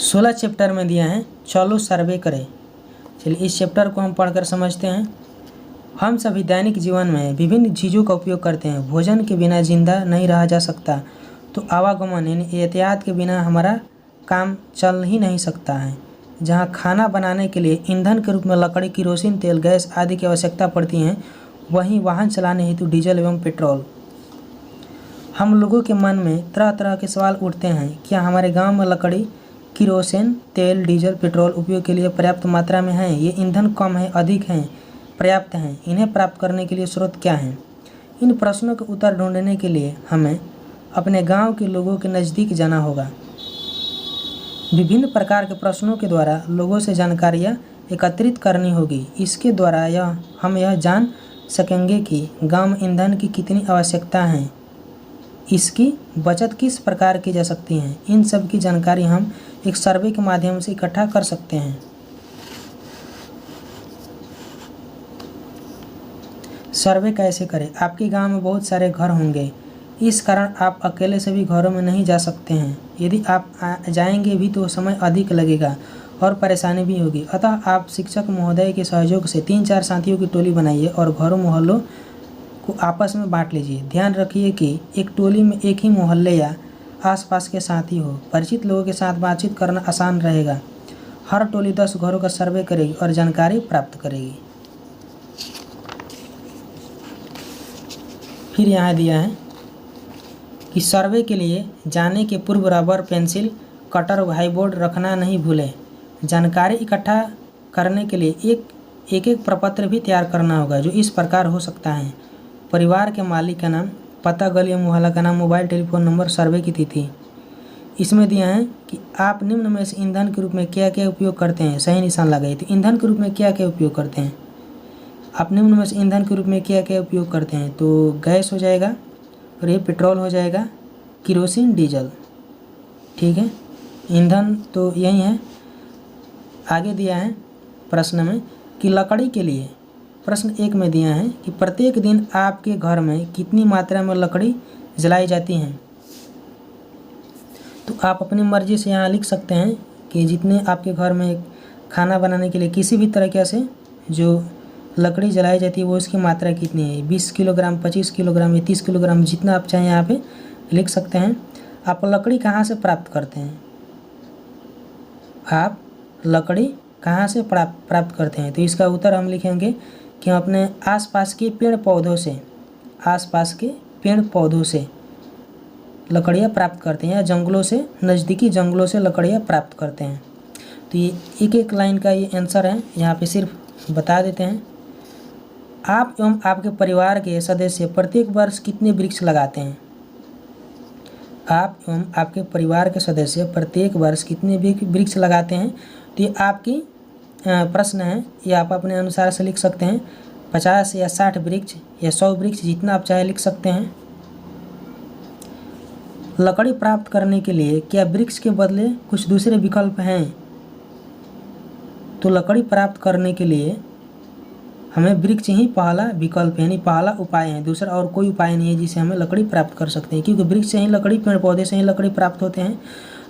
16 chapter में दिया है, चलो सर्वे करें। चलिए इस चैप्टर को हम पढ़कर समझते हैं। हम सभी दैनिक जीवन में विभिन्न चीज़ों का उपयोग करते हैं। भोजन के बिना जिंदा नहीं रहा जा सकता, तो आवागमन यानी एहतियात के बिना हमारा काम चल ही नहीं सकता है। जहाँ खाना बनाने के लिए ईंधन के रूप में लकड़ी, किरोसिन तेल, गैस आदि की आवश्यकता पड़ती है, वहीं वाहन चलाने हेतु डीजल एवं पेट्रोल। हम लोगों के मन में तरह तरह के सवाल उठते हैं। क्या हमारे गांव में लकड़ी, किरोसिन तेल, डीजल, पेट्रोल उपयोग के लिए पर्याप्त मात्रा में है? ये ईंधन कम है, अधिक हैं, पर्याप्त हैं? इन्हें प्राप्त करने के लिए स्रोत क्या हैं? इन प्रश्नों के उत्तर ढूंढने के लिए हमें अपने गांव के लोगों के नज़दीक जाना होगा। विभिन्न प्रकार के प्रश्नों के द्वारा लोगों से जानकारियाँ एकत्रित करनी होगी। इसके द्वारा हम यह जान सकेंगे कि गांव में ईंधन की कितनी आवश्यकता है, इसकी बचत किस प्रकार की जा सकती है। इन सब की जानकारी हम एक सर्वे के माध्यम से इकट्ठा कर सकते हैं। सर्वे कैसे करें? आपके गांव में बहुत सारे घर होंगे, इस कारण आप अकेले सभी घरों में नहीं जा सकते हैं। यदि आप जाएंगे भी तो समय अधिक लगेगा और परेशानी भी होगी। अतः आप शिक्षक महोदय के सहयोग से 3-4 साथियों की टोली बनाइए और घरों मोहल्लों को आपस में बांट लीजिए। ध्यान रखिए कि एक टोली में एक ही मोहल्ले या आसपास के साथी हो। परिचित लोगों के साथ बातचीत करना आसान रहेगा। हर टोली 10 घरों का सर्वे करेगी और जानकारी प्राप्त करेगी। फिर यहाँ दिया है कि सर्वे के लिए जाने के पूर्व रबर, पेंसिल, कटर, व्हाइटबोर्ड रखना नहीं भूलें। जानकारी इकट्ठा करने के लिए एक प्रपत्र भी तैयार करना होगा, जो इस प्रकार हो सकता है: परिवार के मालिक का नाम, पता, गली मोहल्ला का नाम, मोबाइल, टेलीफोन नंबर, सर्वे की तिथि। इसमें दिया है कि आप निम्न में से ईंधन के रूप में क्या क्या उपयोग करते हैं। सही निशान लगाइए। तो ईंधन के रूप में क्या क्या उपयोग करते हैं? आप निम्न में से ईंधन के रूप में क्या क्या उपयोग करते हैं? तो गैस हो जाएगा, और ये पेट्रोल हो जाएगा, किरोसिन, डीजल। ठीक है, ईंधन तो यही है। आगे दिया है प्रश्न में कि लकड़ी के लिए, प्रश्न 1 में दिया है कि प्रत्येक दिन आपके घर में कितनी मात्रा में लकड़ी जलाई जाती है। तो आप अपनी मर्जी से यहाँ लिख सकते हैं कि जितने आपके घर में खाना बनाने के लिए किसी भी तरीके से जो लकड़ी जलाई जाती है वो उसकी मात्रा कितनी है। 20 किलोग्राम, 25 किलोग्राम या 30 किलोग्राम, जितना आप चाहें यहाँ पे लिख सकते हैं। आप लकड़ी कहाँ से प्राप्त करते हैं? आप लकड़ी कहाँ से प्राप्त करते हैं? तो इसका उत्तर हम लिखेंगे कि हम अपने आसपास के पेड़ पौधों से लकड़ियाँ प्राप्त करते हैं, या जंगलों से, नज़दीकी जंगलों से लकड़ियाँ प्राप्त करते हैं। तो ये एक लाइन का ये आंसर है। यहाँ पे सिर्फ बता देते हैं। आप एवं आपके परिवार के सदस्य प्रत्येक वर्ष कितने वृक्ष लगाते हैं? आप एवं आपके परिवार के सदस्य प्रत्येक वर्ष कितने वृक्ष लगाते हैं? तो ये आपकी प्रश्न है, ये आप अपने अनुसार से लिख सकते हैं। 50 या 60 वृक्ष या 100 वृक्ष, जितना आप चाहे लिख सकते हैं। लकड़ी प्राप्त करने के लिए क्या वृक्ष के बदले कुछ दूसरे विकल्प हैं? तो लकड़ी प्राप्त करने के लिए हमें वृक्ष ही पहला विकल्प यानी पहला उपाय है। दूसरा और कोई उपाय नहीं है जिससे हमें लकड़ी प्राप्त कर सकते हैं, क्योंकि वृक्ष से ही लकड़ी, पेड़ पौधे से ही लकड़ी प्राप्त होते हैं।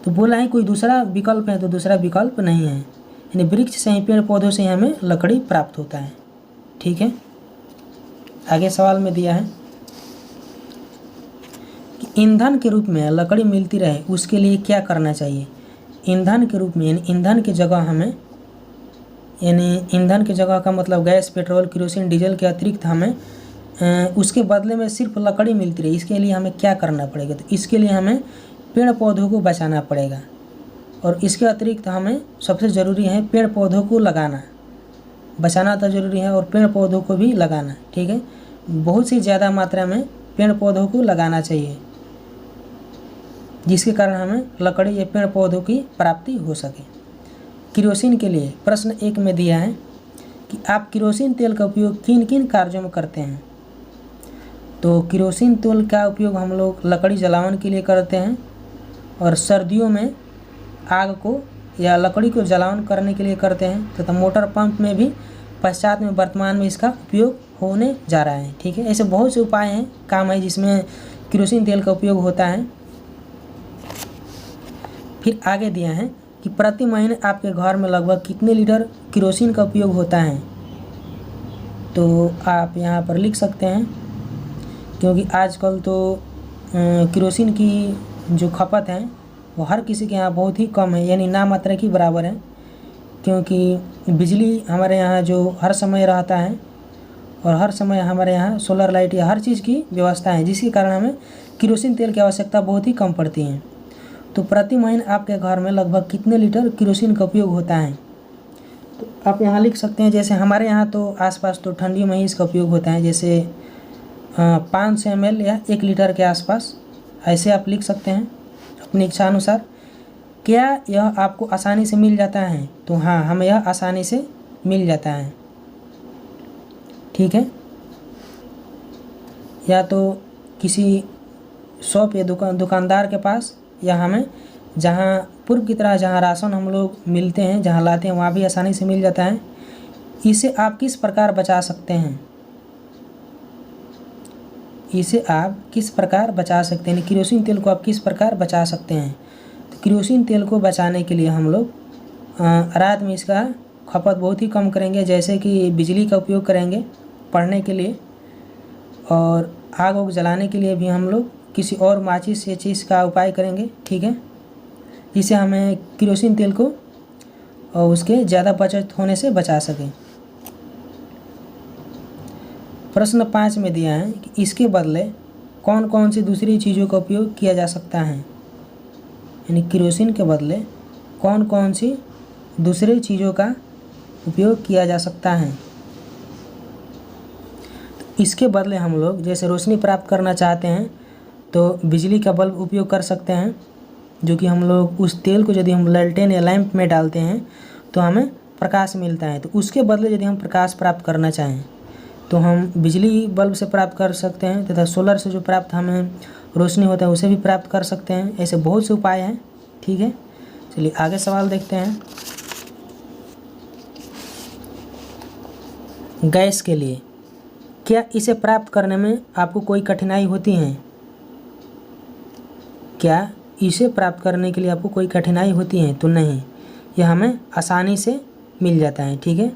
तो बोला है कोई दूसरा विकल्प है, तो दूसरा विकल्प नहीं है, यानी वृक्ष से ही, पेड़ पौधों से ही हमें लकड़ी प्राप्त होता है। ठीक है, आगे सवाल में दिया है कि ईंधन के रूप में लकड़ी मिलती रहे उसके लिए क्या करना चाहिए। ईंधन के रूप में यानी ईंधन की जगह हमें, यानी ईंधन की जगह का मतलब गैस, पेट्रोल, किरोसिन, डीजल के अतिरिक्त हमें उसके बदले में सिर्फ लकड़ी मिलती रही, इसके लिए हमें क्या करना पड़ेगा। तो इसके लिए हमें पेड़ पौधों को बचाना पड़ेगा, और इसके अतिरिक्त हमें सबसे ज़रूरी है पेड़ पौधों को लगाना। बचाना तो ज़रूरी है और पेड़ पौधों को भी लगाना। ठीक है, बहुत सी ज़्यादा मात्रा में पेड़ पौधों को लगाना चाहिए, जिसके कारण हमें लकड़ी या पेड़ पौधों की प्राप्ति हो सके। किरोसिन के लिए प्रश्न 1 में दिया है कि आप किरोसिन तेल का उपयोग किन किन कार्यों में करते हैं। तो किरोसिन तेल का उपयोग हम लोग लकड़ी जलावन के लिए करते हैं, और सर्दियों में आग को या लकड़ी को जलावन करने के लिए करते हैं, तथा मोटर पंप में भी पश्चात में वर्तमान में इसका उपयोग होने जा रहा है। ठीक है, ऐसे बहुत से उपाय हैं, काम है जिसमें किरोसिन तेल का उपयोग होता है। फिर आगे दिया है कि प्रति महीने आपके घर में लगभग कितने लीटर केरोसिन का उपयोग होता है। तो आप यहाँ पर लिख सकते हैं, क्योंकि आजकल तो केरोसिन की जो खपत है वो हर किसी के यहाँ बहुत ही कम है, यानी नामात्रा के बराबर है, क्योंकि बिजली हमारे यहाँ जो हर समय रहता है और हर समय हमारे यहाँ सोलर लाइट या हर चीज़ की व्यवस्था है, जिसके कारण हमें केरोसिन तेल की आवश्यकता बहुत ही कम पड़ती है। तो प्रति महीने आपके घर में लगभग कितने लीटर केरोसिन का उपयोग होता है। तो आप यहाँ लिख सकते हैं, जैसे हमारे यहाँ तो आसपास तो ठंडी में ही इसका उपयोग होता है, जैसे 500 ml या 1 लीटर के आसपास, ऐसे आप लिख सकते हैं अपनी इच्छा अनुसार। क्या यह आपको आसानी से मिल जाता है। तो हाँ, हमें यह आसानी से मिल जाता है, ठीक है। या तो किसी शॉप या दुकानदार के पास, या हमें जहाँ पूर्व की तरह जहाँ राशन हम लोग मिलते हैं, जहाँ लाते हैं, वहाँ भी आसानी से मिल जाता है। इसे आप किस प्रकार बचा सकते हैं। इसे आप किस प्रकार बचा सकते हैं, केरोसिन तेल को आप किस प्रकार बचा सकते हैं। तो केरोसिन तेल को बचाने के लिए हम लोग रात में इसका खपत बहुत ही कम करेंगे, जैसे कि बिजली का उपयोग करेंगे पढ़ने के लिए, और आग वाग जलाने के लिए भी हम लोग किसी और माचिस या चीज़ का उपाय करेंगे, ठीक है, जिससे हमें केरोसिन तेल को और उसके ज़्यादा बचत होने से बचा सकें। प्रश्न 5 में दिया है कि इसके बदले कौन कौन सी दूसरी चीज़ों का उपयोग किया जा सकता है, यानी केरोसिन के बदले कौन कौन सी दूसरी चीज़ों का उपयोग किया जा सकता है। तो इसके बदले हम लोग जैसे रोशनी प्राप्त करना चाहते हैं तो बिजली का बल्ब उपयोग कर सकते हैं, जो कि हम लोग उस तेल को यदि हम लालटेन या लैंप में डालते हैं तो हमें प्रकाश मिलता है। तो उसके बदले यदि हम प्रकाश प्राप्त करना चाहें तो हम बिजली बल्ब से प्राप्त कर सकते हैं, तथा सोलर से जो प्राप्त हमें रोशनी होता है उसे भी प्राप्त कर सकते हैं। ऐसे बहुत से उपाय हैं, ठीक है। चलिए आगे सवाल देखते हैं। गैस के लिए क्या इसे प्राप्त करने में आपको कोई कठिनाई होती है। क्या इसे प्राप्त करने के लिए आपको कोई कठिनाई होती है। तो नहीं, यह हमें आसानी से मिल जाता है, ठीक है।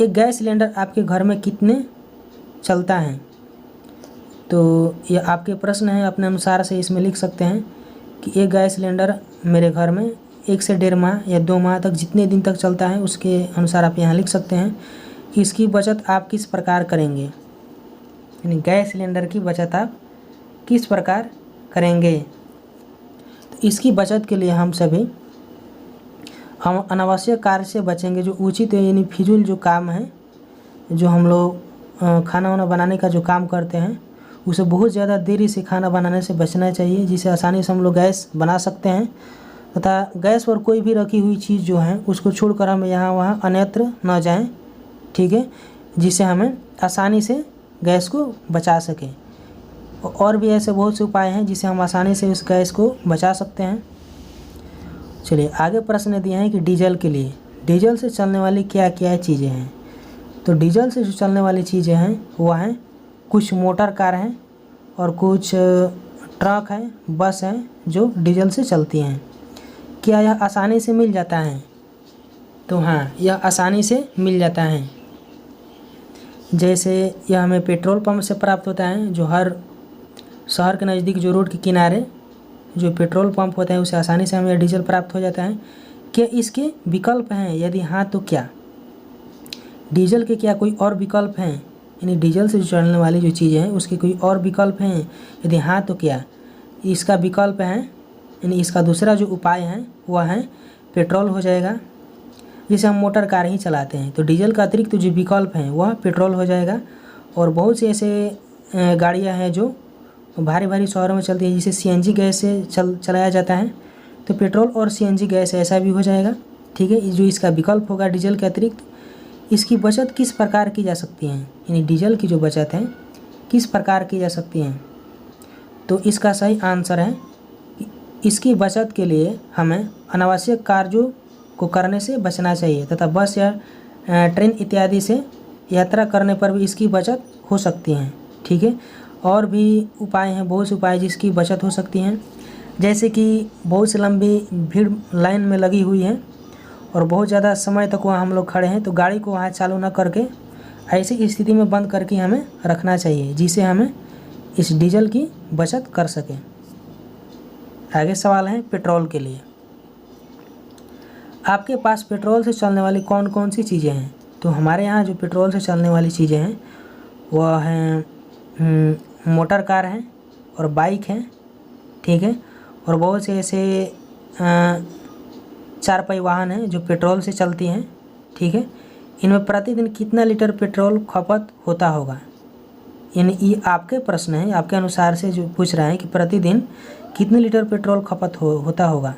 एक गैस सिलेंडर आपके घर में कितने चलता है। तो यह आपके प्रश्न है, अपने अनुसार से इसमें लिख सकते हैं कि एक गैस सिलेंडर मेरे घर में 1 से 1.5 माह या 2 माह तक जितने दिन तक चलता है उसके अनुसार आप यहाँ लिख सकते हैं कि इसकी बचत आप किस प्रकार करेंगे, यानी गैस सिलेंडर की बचत आप किस प्रकार करेंगे। तो इसकी बचत के लिए हम अनावश्यक कार्य से बचेंगे, जो उचित है, यानी फिजूल जो काम है, जो हम लोग खाना वाना बनाने का जो काम करते हैं उसे बहुत ज़्यादा देरी से खाना बनाने से बचना चाहिए, जिससे आसानी से हम लोग गैस बना सकते हैं। तथा गैस पर कोई भी रखी हुई चीज़ जो है उसको छोड़कर हम यहाँ वहाँ अन्यत्र न जाएं, ठीक है, जिससे हमें आसानी से गैस को बचा सकें। और भी ऐसे बहुत से उपाय हैं जिससे हम आसानी से उस गैस को बचा सकते हैं। चलिए आगे प्रश्न दिए हैं कि डीजल के लिए डीजल से चलने वाली क्या क्या चीज़ें हैं। तो डीजल से जो चलने वाली चीज़ें हैं वह हैं कुछ मोटर कार हैं और कुछ ट्रक हैं, बस हैं जो डीजल से चलती हैं। क्या यह आसानी से मिल जाता है। तो हाँ, यह आसानी से मिल जाता है। जैसे यह हमें पेट्रोल पंप से प्राप्त होता है, जो हर शहर के नज़दीक जो रोड के किनारे जो पेट्रोल पंप होता है उसे आसानी से हमें डीजल प्राप्त हो जाता है। क्या इसके विकल्प हैं, यदि हाँ तो क्या। डीजल के क्या कोई और विकल्प हैं, यानी डीजल से जो चलने वाली जो चीज़ें हैं उसके कोई और विकल्प हैं, यदि हाँ तो क्या। इसका विकल्प है, यानी इसका दूसरा जो उपाय है वह है पेट्रोल हो जाएगा, जिसे हम मोटर कार ही चलाते हैं। तो डीजल का अतिरिक्त जो विकल्प हैं वह पेट्रोल हो जाएगा। और बहुत सी ऐसे गाड़ियाँ हैं जो भारी भारी शहरों में चलती है, जिसे सीएनजी गैस से चलाया जाता है। तो पेट्रोल और सीएनजी गैस ऐसा भी हो जाएगा, ठीक है। जो इसका विकल्प होगा डीजल के अतिरिक्त। इसकी बचत किस प्रकार की जा सकती है, यानी डीजल की जो बचत है किस प्रकार की जा सकती है। तो इसका सही आंसर है कि इसकी बचत के लिए हमें अनावश्यक कार्यों को करने से बचना चाहिए, तथा बस या ट्रेन इत्यादि से यात्रा करने पर भी इसकी बचत हो सकती है, ठीक है। और भी उपाय हैं, बहुत से उपाय जिसकी बचत हो सकती हैं। जैसे कि बहुत सी लंबी भीड़ लाइन में लगी हुई है और बहुत ज़्यादा समय तक वहाँ हम लोग खड़े हैं, तो गाड़ी को वहाँ चालू न करके ऐसी स्थिति में बंद करके हमें रखना चाहिए, जिससे हमें इस डीजल की बचत कर सकें। आगे सवाल है पेट्रोल के लिए। आपके पास पेट्रोल से चलने वाली कौन कौन सी चीज़ें हैं? तो हमारे यहाँ जो पेट्रोल से चलने वाली चीज़ें हैं वह हैं मोटर कार हैं और बाइक हैं, ठीक है, और बहुत से ऐसे चार पहिया वाहन हैं जो पेट्रोल से चलती हैं, ठीक है। इनमें प्रतिदिन कितना लीटर पेट्रोल खपत होता होगा? यानी ये आपके प्रश्न है, आपके अनुसार से जो पूछ रहा है कि प्रतिदिन कितने लीटर पेट्रोल खपत होता होगा।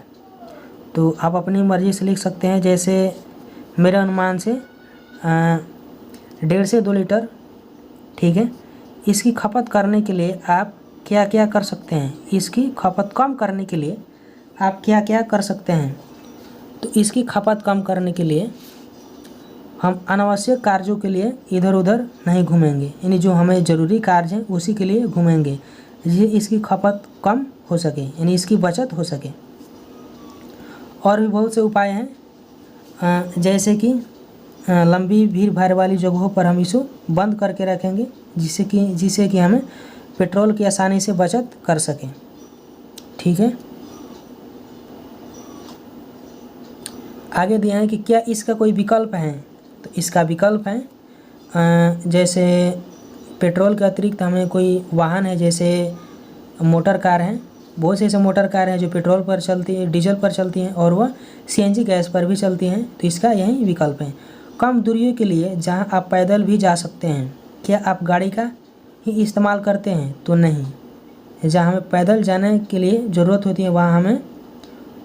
तो आप अपनी मर्ज़ी से लिख सकते हैं, जैसे मेरे अनुमान से 1.5 से 2 लीटर, ठीक है। इसकी खपत करने के लिए आप क्या क्या कर सकते हैं? इसकी खपत कम करने के लिए आप क्या क्या कर सकते हैं? तो इसकी खपत कम करने के लिए हम अनावश्यक कार्यों के लिए इधर उधर नहीं घूमेंगे, यानी जो हमें ज़रूरी कार्य हैं उसी के लिए घूमेंगे, जिससे इसकी खपत कम हो सके, यानी इसकी बचत हो सके। और भी बहुत से उपाय हैं, जैसे कि लंबी भीड़ भाड़ वाली जगहों पर हम इसे बंद करके रखेंगे, जिससे कि हमें पेट्रोल की आसानी से बचत कर सकें, ठीक है। आगे दिया है कि क्या इसका कोई विकल्प है? तो इसका विकल्प है, जैसे पेट्रोल के अतिरिक्त हमें कोई वाहन है, जैसे मोटर कार हैं, बहुत से ऐसे मोटर कार हैं जो पेट्रोल पर चलती है, डीजल पर चलती हैं और वह सीएनजी गैस पर भी चलती हैं, तो इसका यही विकल्प है। कम दूरियों के लिए जहां आप पैदल भी जा सकते हैं, क्या आप गाड़ी का ही इस्तेमाल करते हैं? तो नहीं, जहाँ हमें पैदल जाने के लिए ज़रूरत होती है वहाँ हमें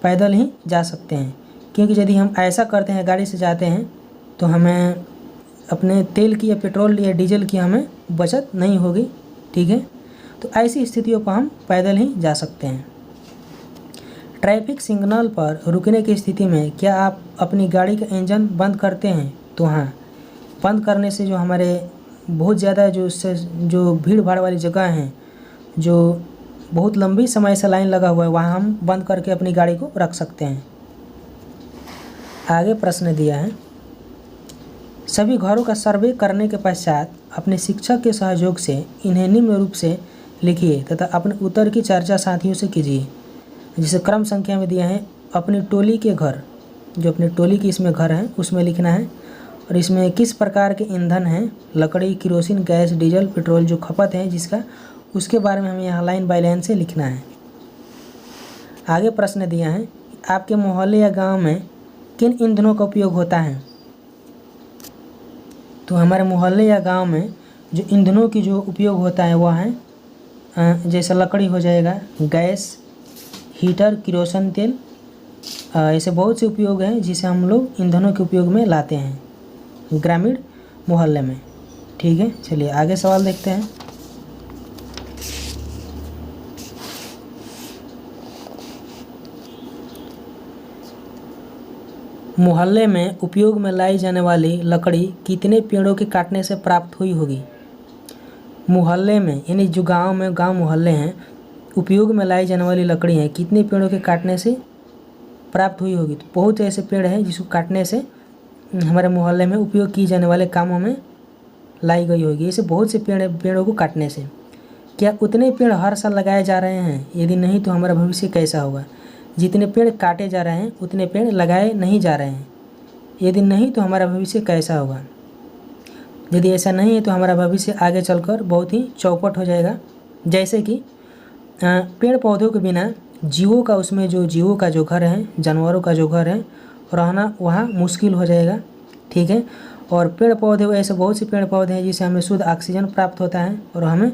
पैदल ही जा सकते हैं, क्योंकि यदि हम ऐसा करते हैं, गाड़ी से जाते हैं, तो हमें अपने तेल की या पेट्रोल या डीजल की हमें बचत नहीं होगी, ठीक है। तो ऐसी स्थितियों पर हम पैदल ही जा सकते हैं। ट्रैफिक सिग्नल पर रुकने की स्थिति में क्या आप अपनी गाड़ी का इंजन बंद करते हैं? तो हाँ, बंद करने से जो हमारे बहुत ज़्यादा जो भीड़ भाड़ वाली जगह हैं, जो बहुत लंबी समय से लाइन लगा हुआ है, वहाँ हम बंद करके अपनी गाड़ी को रख सकते हैं। आगे प्रश्न दिया है, सभी घरों का सर्वे करने के पश्चात अपने शिक्षक के सहयोग से इन्हें निम्न रूप से लिखिए तथा अपने उत्तर की चर्चा साथियों से कीजिए। जिसे क्रम संख्या में दिया है, अपनी टोली के घर, जो अपनी टोली की इसमें घर हैं उसमें लिखना है, और इसमें किस प्रकार के ईंधन हैं, लकड़ी, किरोसिन, गैस, डीजल, पेट्रोल जो खपत है जिसका, उसके बारे में हमें यहाँ लाइन बाय लाइन से लिखना है। आगे प्रश्न दिया है, आपके मोहल्ले या गाँव में किन ईंधनों का उपयोग होता है? तो हमारे मोहल्ले या गांव में जो ईंधनों की जो उपयोग होता है वह है, जैसे लकड़ी हो जाएगा, गैस, हीटर, किरोसिन तेल, ऐसे बहुत से उपयोग हैं जिसे हम लोग ईंधनों के उपयोग में लाते हैं ग्रामीण मोहल्ले में, ठीक है। चलिए आगे सवाल देखते हैं। मोहल्ले में उपयोग में लाई जाने वाली लकड़ी कितने पेड़ों के काटने से प्राप्त हुई होगी? मोहल्ले में, यानी जो गांव में, गांव मोहल्ले हैं, उपयोग में लाई जाने वाली लकड़ी है कितने पेड़ों के काटने से प्राप्त हुई होगी? तो बहुत ऐसे पेड़ हैं जिसको काटने से हमारे मोहल्ले में उपयोग किए जाने वाले कामों में लाई गई होगी। ऐसे बहुत से पेड़ों को काटने से। क्या उतने पेड़ हर साल लगाए जा रहे हैं? यदि नहीं तो हमारा भविष्य कैसा होगा? जितने पेड़ काटे जा रहे हैं उतने पेड़ लगाए नहीं जा रहे हैं। यदि नहीं तो हमारा भविष्य कैसा होगा? यदि ऐसा नहीं है तो हमारा भविष्य आगे चलकर बहुत ही चौपट हो जाएगा। जैसे कि पेड़ पौधों के बिना जीवों का, उसमें जो जीवों का जो घर है, जानवरों का जो घर है, रहना वहाँ मुश्किल हो जाएगा, ठीक है। और पेड़ पौधे, ऐसे बहुत से पेड़ पौधे हैं जिससे हमें शुद्ध ऑक्सीजन प्राप्त होता है और हमें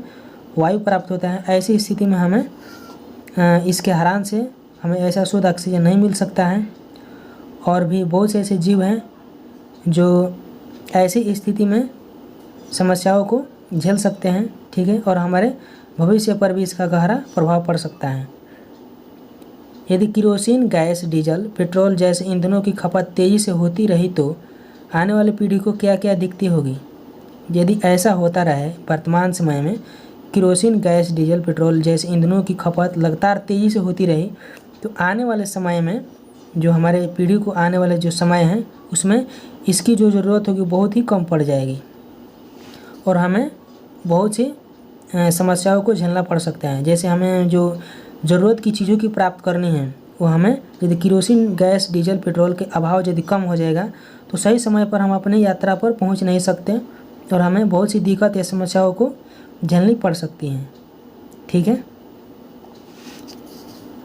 वायु प्राप्त होता है। ऐसी स्थिति में हमें इसके हरान से हमें ऐसा शुद्ध ऑक्सीजन नहीं मिल सकता है। और भी बहुत से ऐसे जीव हैं जो ऐसी स्थिति में समस्याओं को झेल सकते हैं, ठीक है, और हमारे भविष्य पर भी इसका गहरा प्रभाव पड़ सकता है। यदि किरोसिन, गैस, डीजल, पेट्रोल जैसे ईंधनों की खपत तेज़ी से होती रही तो आने वाली पीढ़ी को क्या क्या दिक्कतें होगी? यदि ऐसा होता रहे वर्तमान समय में केरोसिन, गैस, डीजल, पेट्रोल जैसे ईंधनों की खपत लगातार तेज़ी से होती रही तो आने वाले समय में जो हमारे पीढ़ी को आने वाले जो समय है उसमें इसकी जो ज़रूरत होगी बहुत ही कम पड़ जाएगी और हमें बहुत सी समस्याओं को झेलना पड़ सकता है। जैसे हमें जो ज़रूरत की चीज़ों की प्राप्त करनी है वो हमें यदि केरोसिन, गैस, डीजल, पेट्रोल के अभाव यदि कम हो जाएगा तो सही समय पर हम अपनी यात्रा पर पहुंच नहीं सकते और हमें बहुत सी दिक्कत या समस्याओं को झेलनी पड़ सकती हैं। ठीक है।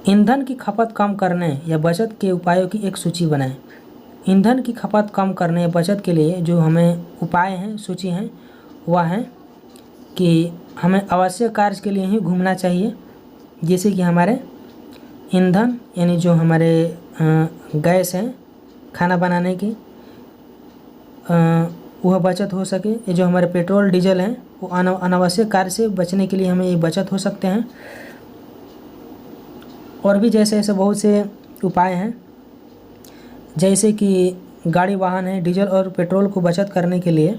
ईंधन की खपत कम करने या बचत के उपायों की एक सूची बनाएं। ईंधन की खपत कम करने या बचत के लिए जो हमें उपाय हैं, सूची हैं, वह है कि हमें आवश्यक कार्य के लिए ही घूमना चाहिए। जैसे कि हमारे ईंधन यानी जो हमारे गैस हैं खाना बनाने की वह बचत हो सके। ये जो हमारे पेट्रोल, डीजल हैं वो अनावश्यक कार्य से बचने के लिए हमें ये बचत हो सकते हैं। और भी जैसे ऐसे बहुत से उपाय हैं जैसे कि गाड़ी वाहन है, डीजल और पेट्रोल को बचत करने के लिए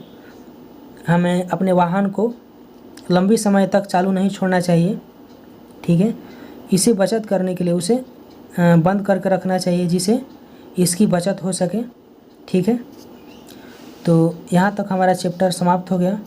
हमें अपने वाहन को लंबी समय तक चालू नहीं छोड़ना चाहिए। ठीक है। इसे बचत करने के लिए उसे बंद करके रखना चाहिए जिससे इसकी बचत हो सके। ठीक है। तो यहाँ तक हमारा चैप्टर समाप्त हो गया।